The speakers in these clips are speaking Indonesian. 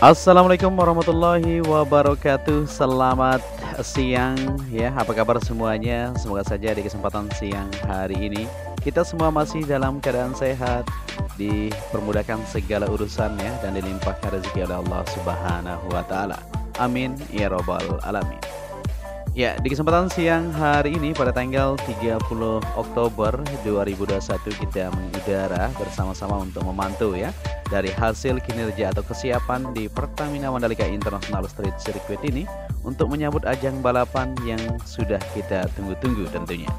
Assalamualaikum warahmatullahi wabarakatuh. Selamat siang ya. Apa kabar semuanya? Semoga saja di kesempatan siang hari ini kita semua masih dalam keadaan sehat, dipermudahkan segala urusannya dan dilimpahkan rezeki oleh Allah Subhanahu wa taala. Amin ya robbal alamin. Ya, di kesempatan siang hari ini pada tanggal 30 Oktober 2021 kita mengudara bersama-sama untuk memantau ya dari hasil kinerja atau kesiapan di Pertamina Mandalika International Street Circuit ini untuk menyambut ajang balapan yang sudah kita tunggu-tunggu tentunya.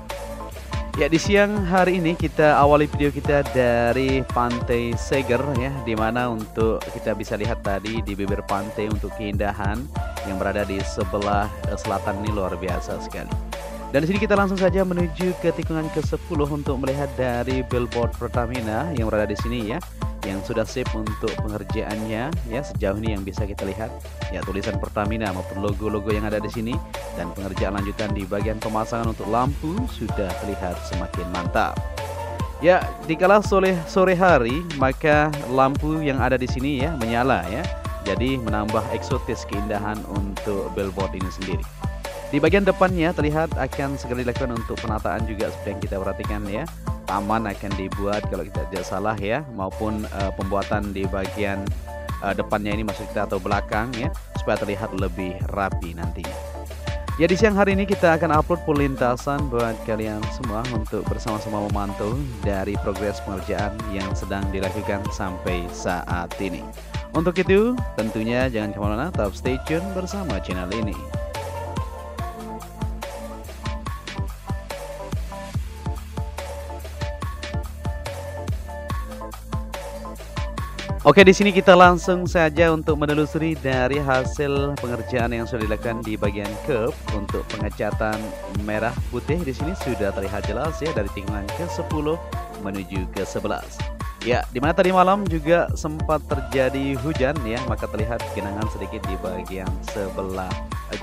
Ya, di siang hari ini kita awali video kita dari Pantai Seger ya, di mana untuk kita bisa lihat tadi di bibir pantai untuk keindahan yang berada di sebelah selatan ini luar biasa sekali. Dan di sini kita langsung saja menuju ke tikungan ke-10 untuk melihat dari billboard Pertamina yang berada di sini ya, yang sudah sip untuk pengerjaannya ya. Sejauh ini yang bisa kita lihat ya tulisan Pertamina maupun logo-logo yang ada di sini, dan pengerjaan lanjutan di bagian pemasangan untuk lampu sudah terlihat semakin mantap. Ya, dikala sore hari maka lampu yang ada di sini ya menyala ya. Jadi menambah eksotis keindahan untuk billboard ini sendiri. Di bagian depannya terlihat akan segera dilakukan untuk penataan juga seperti yang kita perhatikan ya. Taman akan dibuat kalau kita tidak salah ya, maupun pembuatan di bagian depannya ini maksud kita atau belakang ya, supaya terlihat lebih rapi nantinya. Ya, di siang hari ini kita akan upload full lintasan buat kalian semua untuk bersama-sama memantau dari progres pengerjaan yang sedang dilakukan sampai saat ini. Untuk itu tentunya jangan kemana-mana, tetap stay tune bersama channel ini. Oke, di sini kita langsung saja untuk menelusuri dari hasil pengerjaan yang sudah dilakukan di bagian curb untuk pengecatan merah putih. Di sini sudah terlihat jelas ya dari tikungan ke-10 menuju ke-11. Ya, di mana tadi malam juga sempat terjadi hujan ya, maka terlihat genangan sedikit di bagian sebelah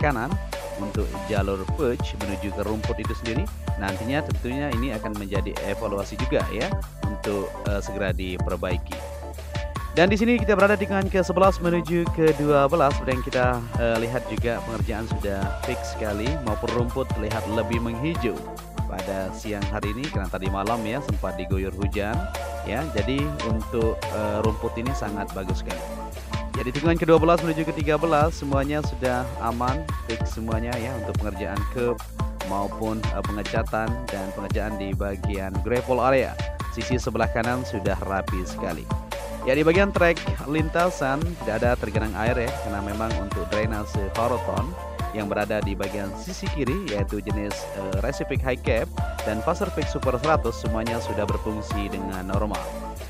kanan untuk jalur push menuju ke rumput itu sendiri. Nantinya tentunya ini akan menjadi evaluasi juga ya untuk segera diperbaiki. Dan di sini kita berada di tikungan ke-11 menuju ke-12. Seperti yang kita lihat juga pengerjaan sudah fix sekali, maupun rumput terlihat lebih menghijau pada siang hari ini karena tadi malam ya sempat diguyur hujan ya. Jadi untuk rumput ini sangat bagus sekali. Jadi tikungan ke-12 menuju ke-13 semuanya sudah aman, fix semuanya ya untuk pengerjaan curb maupun pengecatan dan pengerjaan di bagian gravel area. Sisi sebelah kanan sudah rapi sekali. Ya, di bagian trek lintasan tidak ada tergenang air ya, karena memang untuk drainase Horizon yang berada di bagian sisi kiri yaitu jenis Recipic High Cap dan Faserpic Super 100 semuanya sudah berfungsi dengan normal.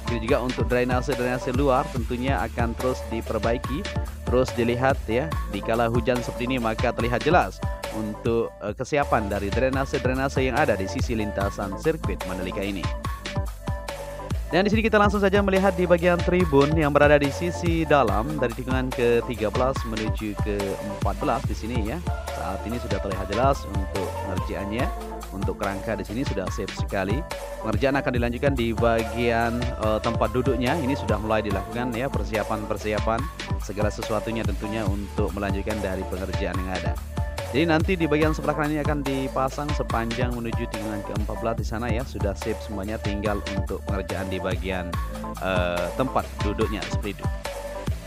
Jadi juga untuk drainase luar tentunya akan terus diperbaiki, terus dilihat ya. Dikala hujan seperti ini maka terlihat jelas untuk kesiapan dari drainase yang ada di sisi lintasan sirkuit Mandalika ini. Dan di sini kita langsung saja melihat di bagian tribun yang berada di sisi dalam dari tikungan ke-13 menuju ke-14 di sini ya. Saat ini sudah terlihat jelas untuk pengerjaannya. Untuk kerangka di sini sudah sip sekali. Pengerjaan akan dilanjutkan di bagian tempat duduknya. Ini sudah mulai dilakukan ya, persiapan segala sesuatunya tentunya untuk melanjutkan dari pengerjaan yang ada. Jadi nanti di bagian sebelah kanan ini akan dipasang sepanjang menuju tikungan ke-14 di sana ya, sudah sip semuanya, tinggal untuk pengerjaan di bagian tempat duduknya seperti itu.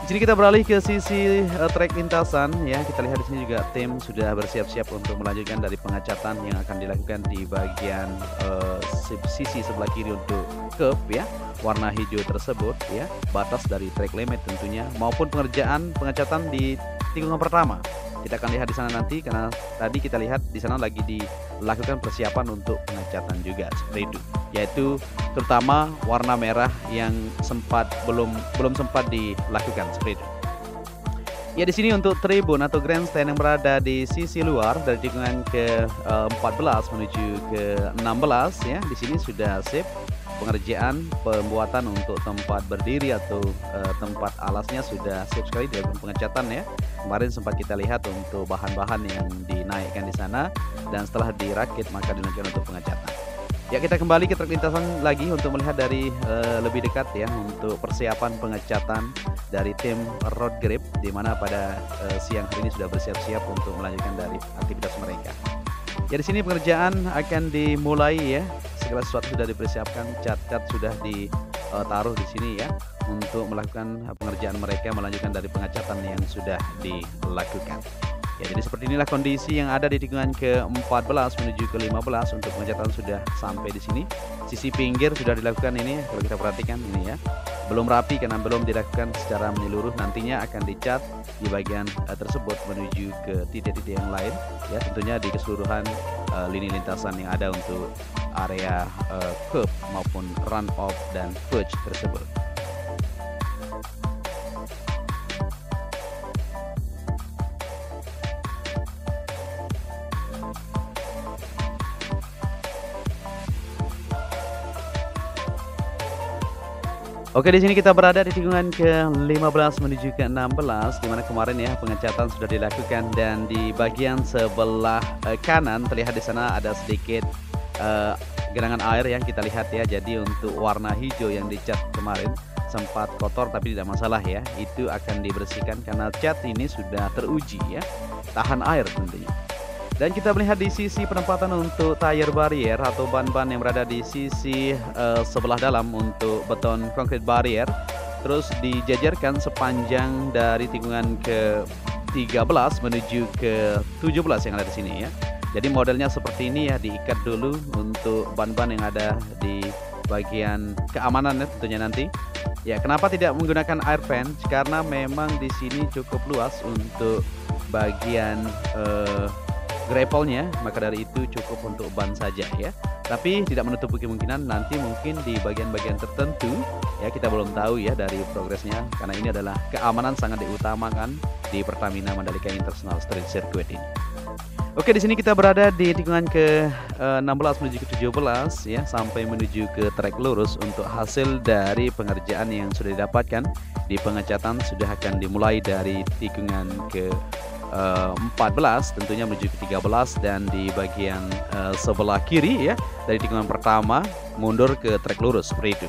Di sini kita beralih ke sisi trek lintasan ya. Kita lihat di sini juga tim sudah bersiap-siap untuk melanjutkan dari pengecatan yang akan dilakukan di bagian sisi sebelah kiri untuk curb ya, warna hijau tersebut ya, batas dari track limit tentunya, maupun pengecatan di tikungan pertama. Kita akan lihat di sana nanti karena tadi kita lihat di sana lagi dilakukan persiapan untuk pengecatan juga seperti itu, yaitu terutama warna merah yang belum sempat dilakukan seperti itu. Ya, di sini untuk tribun atau grandstand yang berada di sisi luar dari tikungan ke-14 menuju ke-16 ya, di sini sudah sip. Pengerjaan pembuatan untuk tempat berdiri atau tempat alasnya sudah sip sekali dilakukan pengecatan ya. Kemarin sempat kita lihat untuk bahan-bahan yang dinaikkan di sana, dan setelah dirakit maka dilanjutkan untuk pengecatan. Ya, kita kembali ke trek lintasan lagi untuk melihat dari lebih dekat ya untuk persiapan pengecatan dari tim Road Grip, di mana pada siang hari ini sudah bersiap-siap untuk melanjutkan dari aktivitas mereka. Ya, di sini pengerjaan akan dimulai ya. Segala sesuatu sudah dipersiapkan, cat-cat sudah ditaruh di sini ya untuk melakukan pengerjaan mereka, melanjutkan dari pengecatan yang sudah dilakukan. Ya, jadi seperti inilah kondisi yang ada di tikungan ke-14 menuju ke-15 untuk pengecatan sudah sampai di sini. Sisi pinggir sudah dilakukan ini, kalau kita perhatikan ini ya. Belum rapi karena belum dilakukan secara menyeluruh, nantinya akan dicat di bagian tersebut menuju ke titik-titik yang lain ya, tentunya di keseluruhan lini lintasan yang ada untuk area curb maupun run off dan purge tersebut. Oke, di sini kita berada di tikungan ke-15 menuju ke-16, di mana kemarin ya pengecatan sudah dilakukan, dan di bagian sebelah kanan terlihat di sana ada sedikit genangan air yang kita lihat ya. Jadi untuk warna hijau yang dicat kemarin sempat kotor, tapi tidak masalah ya. Itu akan dibersihkan karena cat ini sudah teruji ya, tahan air tentunya. Dan kita melihat di sisi penempatan untuk tire barrier atau ban-ban yang berada di sisi sebelah dalam untuk beton concrete barrier, terus dijajarkan sepanjang dari tikungan ke-13 menuju ke-17 yang ada di sini ya. Jadi modelnya seperti ini ya, diikat dulu untuk ban-ban yang ada di bagian keamanan ya tentunya nanti. Ya, kenapa tidak menggunakan air fence? Karena memang di sini cukup luas untuk bagian grapple-nya, maka dari itu cukup untuk ban saja ya. Tapi tidak menutup kemungkinan nanti mungkin di bagian-bagian tertentu ya, kita belum tahu ya dari progresnya, karena ini adalah keamanan sangat diutamakan di Pertamina Mandalika International Street Circuit ini. Oke, di sini kita berada di tikungan ke-16 menuju ke-17 ya, sampai menuju ke trek lurus. Untuk hasil dari pengerjaan yang sudah didapatkan di pengecatan sudah akan dimulai dari tikungan ke-14 tentunya menuju ke-13, dan di bagian sebelah kiri ya dari tikungan pertama mundur ke trek lurus seperti itu.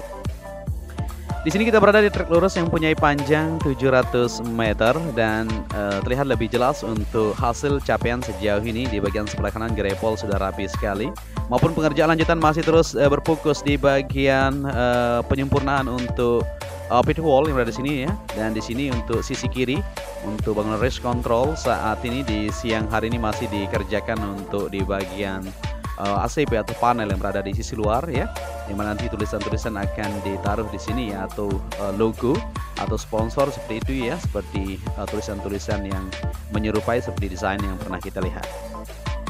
Di sini kita berada di trek lurus yang punya panjang 700 meter dan terlihat lebih jelas untuk hasil capaian sejauh ini. Di bagian sebelah kanan grapple sudah rapi sekali, maupun pengerjaan lanjutan masih terus berfokus di bagian penyempurnaan untuk pit wall yang berada di sini ya. Dan di sini untuk sisi kiri untuk bangunan race control saat ini di siang hari ini masih dikerjakan untuk di bagian ACP atau panel yang berada di sisi luar ya, dimana nanti tulisan-tulisan akan ditaruh di sini ya, atau logo atau sponsor seperti itu ya, seperti tulisan-tulisan yang menyerupai seperti desain yang pernah kita lihat.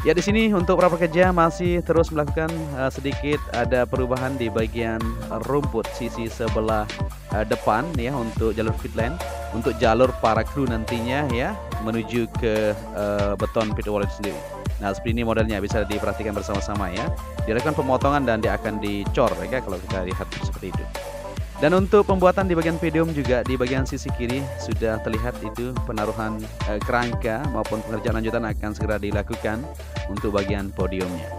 Ya, di sini untuk para pekerja masih terus melakukan sedikit ada perubahan di bagian rumput sisi sebelah depan ya, untuk jalur pit lane, untuk jalur para kru nantinya ya menuju ke beton pit wall sendiri. Nah, seperti ini modelnya, bisa diperhatikan bersama-sama ya. Dilakukan pemotongan dan dia akan dicor ya kalau kita lihat seperti itu. Dan untuk pembuatan di bagian podium juga di bagian sisi kiri sudah terlihat itu penaruhan kerangka maupun pengerjaan lanjutan akan segera dilakukan untuk bagian podiumnya.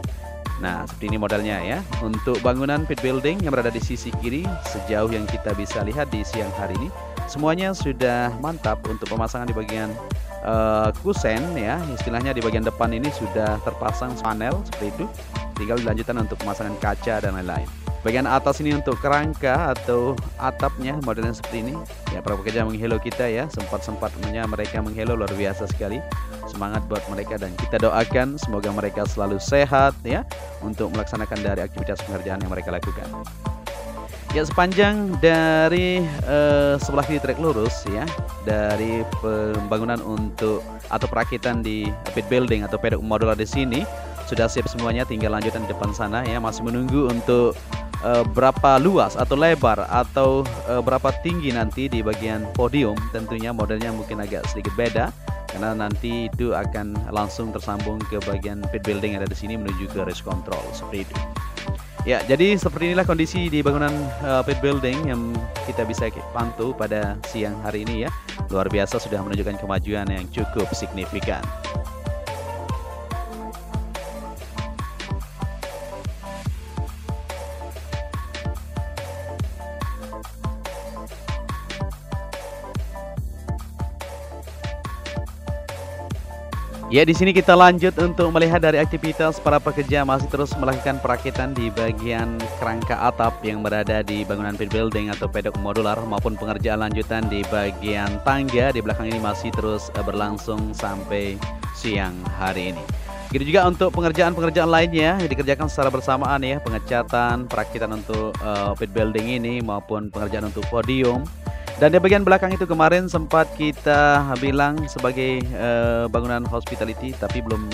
Nah, seperti ini modelnya ya. Untuk bangunan pit building yang berada di sisi kiri, sejauh yang kita bisa lihat di siang hari ini, semuanya sudah mantap untuk pemasangan di bagian kusen ya, istilahnya di bagian depan ini sudah terpasang panel seperti itu, tinggal dilanjutkan untuk pemasangan kaca dan lain-lain. Bagian atas ini untuk kerangka atau atapnya modelnya seperti ini ya. Para pekerja menghelo kita ya, sempat-sempatnya mereka menghelo, luar biasa sekali. Semangat buat mereka dan kita doakan semoga mereka selalu sehat ya untuk melaksanakan dari aktivitas pengerjaan yang mereka lakukan. Ya, sepanjang dari sebelah kiri trek lurus ya, dari pembangunan untuk atau perakitan di pit building atau paddock modular di sini sudah siap semuanya, tinggal lanjutan di depan sana ya. Masih menunggu untuk berapa luas atau lebar atau berapa tinggi nanti di bagian podium. Tentunya modelnya mungkin agak sedikit beda karena nanti itu akan langsung tersambung ke bagian pit building yang ada di sini menuju ke race control seperti itu. Ya, jadi seperti inilah kondisi di bangunan pit building yang kita bisa pantau pada siang hari ini ya. Luar biasa, sudah menunjukkan kemajuan yang cukup signifikan. Ya, di sini kita lanjut untuk melihat dari aktivitas para pekerja masih terus melakukan perakitan di bagian kerangka atap yang berada di bangunan pit building atau pedok modular maupun pengerjaan lanjutan di bagian tangga di belakang ini masih terus berlangsung sampai siang hari ini. Begitu juga untuk pengerjaan-pengerjaan lainnya yang dikerjakan secara bersamaan ya, pengecatan, perakitan untuk pit building ini maupun pengerjaan untuk podium. Dan di bagian belakang itu kemarin sempat kita bilang sebagai bangunan hospitality, tapi belum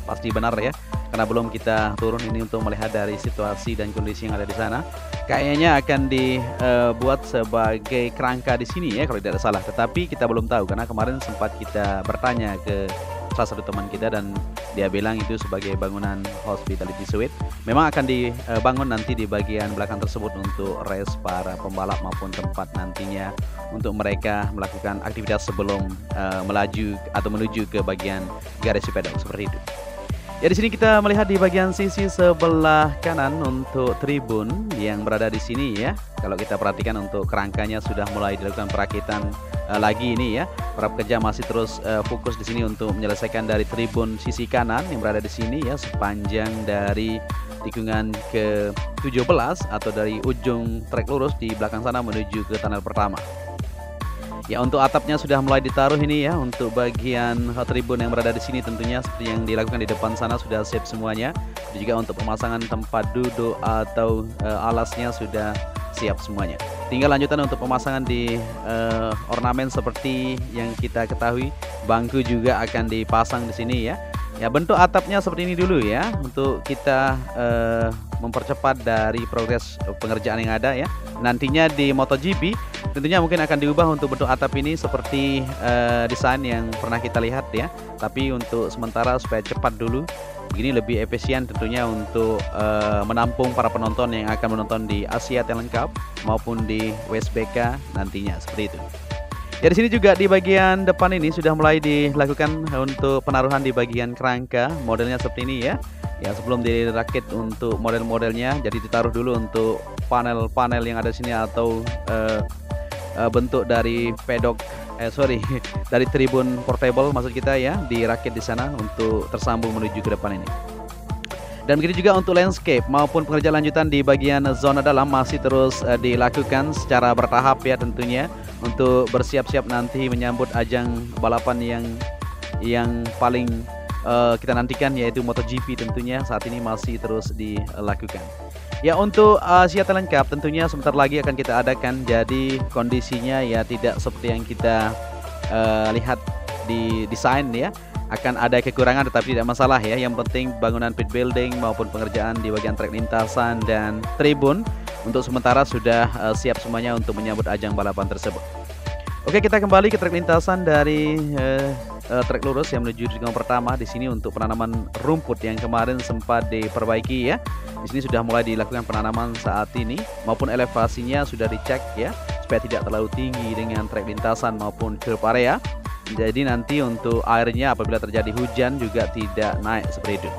pasti benar ya, karena belum kita turun ini untuk melihat dari situasi dan kondisi yang ada di sana. Kayaknya akan dibuat sebagai kerangka di sini ya kalau tidak salah, tetapi kita belum tahu karena kemarin sempat kita bertanya ke salah satu teman kita dan dia bilang itu sebagai bangunan hospitality suite. Memang akan dibangun nanti di bagian belakang tersebut untuk race para pembalap maupun tempat nantinya untuk mereka melakukan aktivitas sebelum melaju atau menuju ke bagian garasi pedok seperti itu. Ya, di sini kita melihat di bagian sisi sebelah kanan untuk tribun yang berada di sini ya. Kalau kita perhatikan untuk kerangkanya sudah mulai dilakukan perakitan lagi ini ya. Para pekerja masih terus fokus di sini untuk menyelesaikan dari tribun sisi kanan yang berada di sini ya, sepanjang dari tikungan ke-17 atau dari ujung trek lurus di belakang sana menuju ke tunnel pertama. Ya, untuk atapnya sudah mulai ditaruh ini ya. Untuk bagian tribun yang berada di sini tentunya seperti yang dilakukan di depan sana sudah siap semuanya. Dan juga untuk pemasangan tempat duduk atau alasnya sudah siap semuanya. Tinggal lanjutan untuk pemasangan di ornamen seperti yang kita ketahui. Bangku juga akan dipasang di sini ya. Ya, bentuk atapnya seperti ini dulu ya, untuk kita mempercepat dari progres pengerjaan yang ada ya. Nantinya di MotoGP tentunya mungkin akan diubah untuk bentuk atap ini seperti desain yang pernah kita lihat ya. Tapi untuk sementara supaya cepat dulu, begini lebih efisien tentunya untuk menampung para penonton yang akan menonton di Asia Talent Cup maupun di WSBK nantinya seperti itu. Ya, di sini juga di bagian depan ini sudah mulai dilakukan untuk penaruhan di bagian kerangka, modelnya seperti ini ya. Ya, sebelum dirakit untuk model-modelnya, jadi ditaruh dulu untuk panel-panel yang ada di sini atau bentuk dari pedok dari tribun portable maksud kita ya, dirakit di sana untuk tersambung menuju ke depan ini. Dan begitu juga untuk landscape maupun pengerjaan lanjutan di bagian zona dalam masih terus dilakukan secara bertahap ya tentunya, untuk bersiap-siap nanti menyambut ajang balapan yang paling kita nantikan, yaitu MotoGP tentunya saat ini masih terus dilakukan. Ya, untuk Asia Talent Cup tentunya sebentar lagi akan kita adakan, jadi kondisinya ya tidak seperti yang kita lihat di desain ya. Akan ada kekurangan tetapi tidak masalah ya. Yang penting bangunan pit building maupun pengerjaan di bagian trek lintasan dan tribun untuk sementara sudah siap semuanya untuk menyambut ajang balapan tersebut. Oke, kita kembali ke trek lintasan dari trek lurus yang menuju tikungan pertama. Di sini untuk penanaman rumput yang kemarin sempat diperbaiki ya. Di sini sudah mulai dilakukan penanaman saat ini, maupun elevasinya sudah dicek ya supaya tidak terlalu tinggi dengan trek lintasan maupun curb area. Jadi nanti untuk airnya apabila terjadi hujan juga tidak naik seperti itu.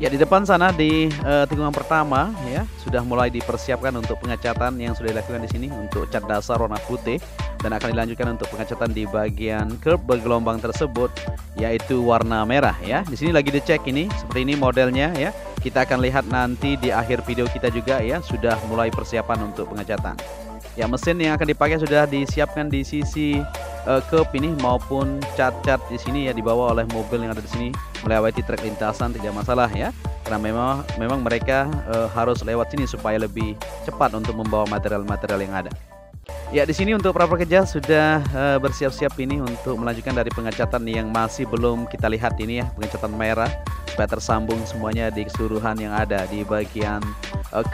Ya, di depan sana di tikungan pertama ya sudah mulai dipersiapkan untuk pengecatan yang sudah dilakukan di sini untuk cat dasar warna putih, dan akan dilanjutkan untuk pengecatan di bagian curb bergelombang tersebut yaitu warna merah ya. Di sini lagi dicek ini seperti ini modelnya ya. Kita akan lihat nanti di akhir video kita juga ya, sudah mulai persiapan untuk pengecatan. Ya, mesin yang akan dipakai sudah disiapkan di sisi curb ini maupun cat-cat di sini ya, dibawa oleh mobil yang ada di sini melewati trek lintasan tidak masalah ya, karena memang mereka harus lewat sini supaya lebih cepat untuk membawa material-material yang ada. Ya, di sini untuk para pekerja sudah bersiap-siap ini untuk melanjutkan dari pengecatan yang masih belum kita lihat ini ya, pengecatan merah supaya tersambung semuanya di keseluruhan yang ada di bagian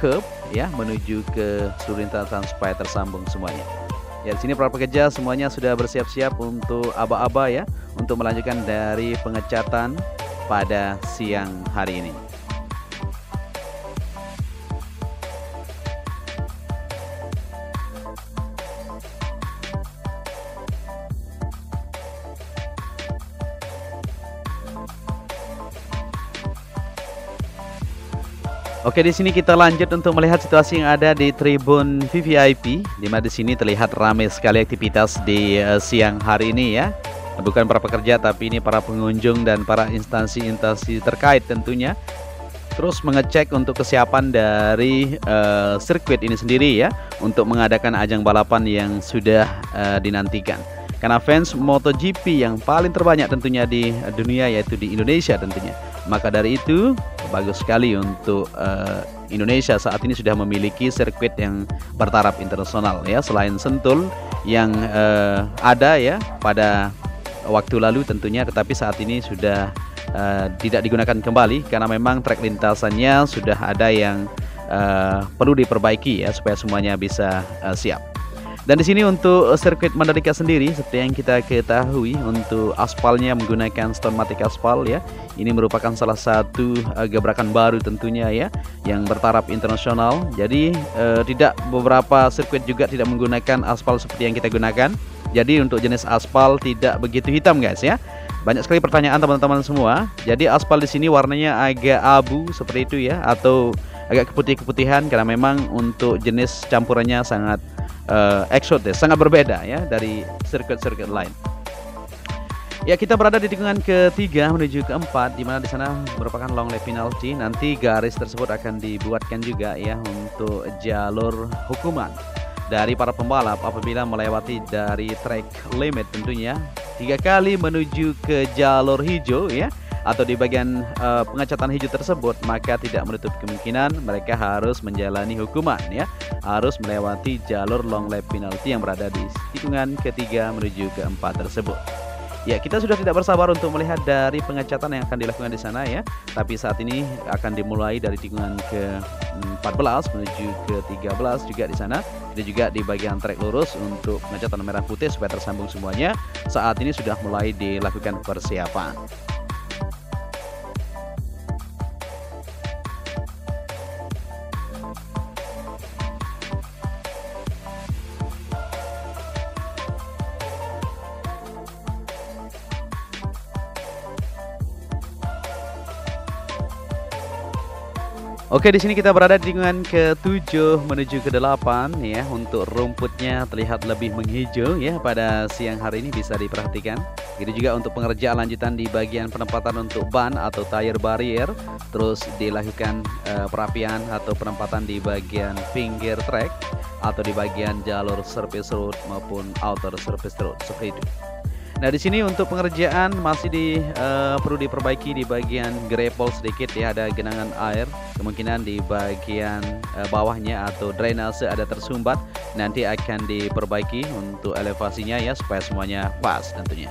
curb ya menuju ke seluruh lintasan supaya tersambung semuanya. Ya, di sini para pekerja semuanya sudah bersiap-siap untuk aba-aba ya untuk melanjutkan dari pengecatan pada siang hari ini. Oke, di sini kita lanjut untuk melihat situasi yang ada di tribun VVIP, di mana di sini terlihat ramai sekali aktivitas di siang hari ini ya. bukan para pekerja tapi ini para pengunjung dan para instansi-instansi terkait tentunya. Terus mengecek untuk kesiapan dari sirkuit ini sendiri ya, untuk mengadakan ajang balapan yang sudah dinantikan. Karena fans MotoGP yang paling terbanyak tentunya di dunia yaitu di Indonesia tentunya. Maka dari itu bagus sekali untuk Indonesia saat ini sudah memiliki sirkuit yang bertaraf internasional ya, selain Sentul yang ada ya pada waktu lalu tentunya, tetapi saat ini sudah tidak digunakan kembali karena memang trek lintasannya sudah ada yang perlu diperbaiki ya, supaya semuanya bisa siap. Dan di sini untuk sirkuit Mandalika sendiri, seperti yang kita ketahui, untuk aspalnya menggunakan Stonematic aspal ya. Ini merupakan salah satu gebrakan baru tentunya ya, yang bertaraf internasional. Jadi tidak, beberapa sirkuit juga tidak menggunakan aspal seperti yang kita gunakan. Jadi untuk jenis aspal tidak begitu hitam guys ya. Banyak sekali pertanyaan teman-teman semua. Jadi aspal di sini warnanya agak abu seperti itu ya, atau agak keputih-keputihan karena memang untuk jenis campurannya sangat eksotis, sangat berbeda ya dari sirkuit-sirkuit lain. Ya, kita berada di tikungan ketiga menuju keempat, di mana di sana merupakan long lap penalty. Nanti garis tersebut akan dibuatkan juga ya untuk jalur hukuman dari para pembalap apabila melewati dari track limit tentunya 3 kali menuju ke jalur hijau ya, atau di bagian pengecatan hijau tersebut, maka tidak menutup kemungkinan mereka harus menjalani hukuman ya, harus melewati jalur long lap penalty yang berada di tikungan ketiga menuju keempat tersebut. Ya, kita sudah tidak bersabar untuk melihat dari pengecatan yang akan dilakukan di sana ya. Tapi saat ini akan dimulai dari tikungan ke-14 menuju ke-13 juga di sana. Kita juga di bagian trek lurus untuk pengecatan merah putih supaya tersambung semuanya. Saat ini sudah mulai dilakukan persiapan. Oke, di sini kita berada di tikungan ke-7 menuju ke-8 ya. Untuk rumputnya terlihat lebih menghijau ya pada siang hari ini, bisa diperhatikan. Begitu juga untuk pengerjaan lanjutan di bagian penempatan untuk ban atau tire barrier. Terus dilakukan perapian atau penempatan di bagian pinggir track atau di bagian jalur surface road maupun outer surface road seperti itu. Nah, di sini untuk pengerjaan masih perlu diperbaiki di bagian gravel sedikit ya, ada genangan air, kemungkinan di bagian bawahnya atau drainase ada tersumbat, nanti akan diperbaiki untuk elevasinya ya supaya semuanya pas tentunya.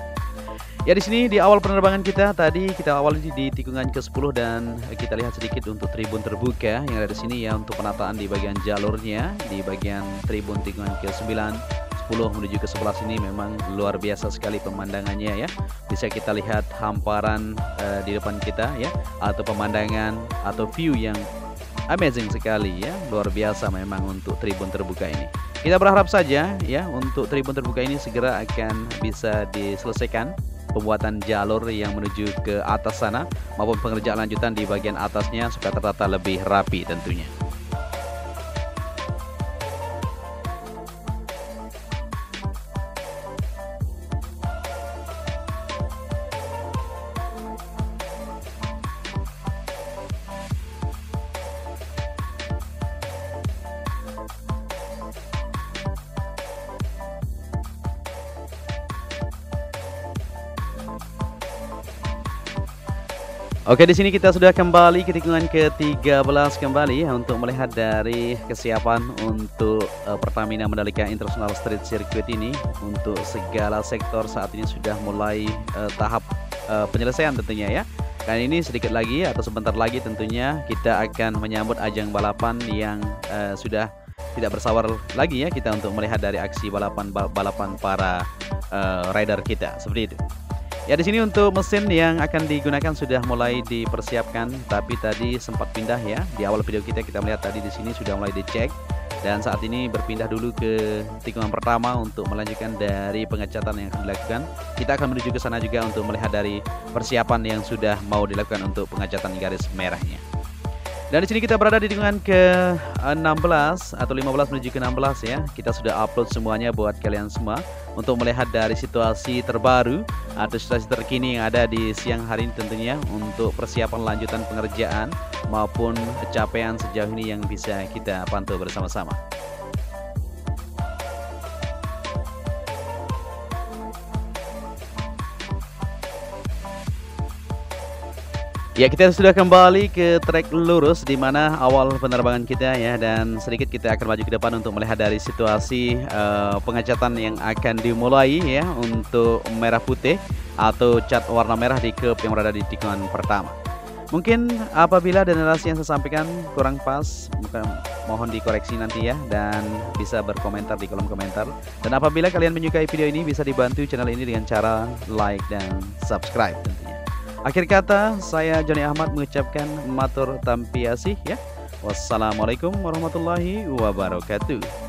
Ya, di sini di awal penerbangan kita tadi kita awali di tikungan ke-10 dan kita lihat sedikit untuk tribun terbuka yang ada di sini ya, untuk penataan di bagian jalurnya di bagian tribun tikungan ke-9 10 menuju ke 11 ini memang luar biasa sekali pemandangannya ya. Bisa kita lihat hamparan di depan kita ya, atau pemandangan atau view yang amazing sekali ya, luar biasa memang untuk tribun terbuka ini. Kita berharap saja ya untuk tribun terbuka ini segera akan bisa diselesaikan pembuatan jalur yang menuju ke atas sana maupun pengerjaan lanjutan di bagian atasnya supaya tertata lebih rapi tentunya. Oke, di sini kita sudah kembali ke tikungan ke-13 kembali ya, untuk melihat dari kesiapan untuk Pertamina Mandalika International Street Circuit ini. Untuk segala sektor saat ini sudah mulai tahap penyelesaian tentunya ya. Dan ini sedikit lagi atau sebentar lagi tentunya kita akan menyambut ajang balapan yang sudah tidak bersabar lagi ya kita untuk melihat dari aksi balapan para rider kita seperti itu. Ya, di sini untuk mesin yang akan digunakan sudah mulai dipersiapkan, tapi tadi sempat pindah ya. Di awal video kita melihat tadi di sini sudah mulai dicek, dan saat ini berpindah dulu ke tikungan pertama untuk melanjutkan dari pengecatan yang akan dilakukan. Kita akan menuju ke sana juga untuk melihat dari persiapan yang sudah mau dilakukan untuk pengecatan garis merahnya. Dan di sini kita berada di tikungan ke-16 atau 15 menuju ke-16 ya. Kita sudah upload semuanya buat kalian semua untuk melihat dari situasi terbaru atau situasi terkini yang ada di siang hari ini tentunya untuk persiapan lanjutan pengerjaan maupun capaian sejauh ini yang bisa kita pantau bersama-sama. Ya, kita sudah kembali ke trek lurus di mana awal penerbangan kita ya, dan sedikit kita akan maju ke depan untuk melihat dari situasi pengecatan yang akan dimulai ya untuk merah putih atau cat warna merah di curb yang berada di tikungan pertama. Mungkin apabila ada narasi yang saya sampaikan kurang pas, mohon dikoreksi nanti ya, dan bisa berkomentar di kolom komentar. Dan apabila kalian menyukai video ini, bisa dibantu channel ini dengan cara like dan subscribe tentunya. Akhir kata, saya Joni Ahmad mengucapkan matur tampiasih ya. Wassalamualaikum warahmatullahi wabarakatuh.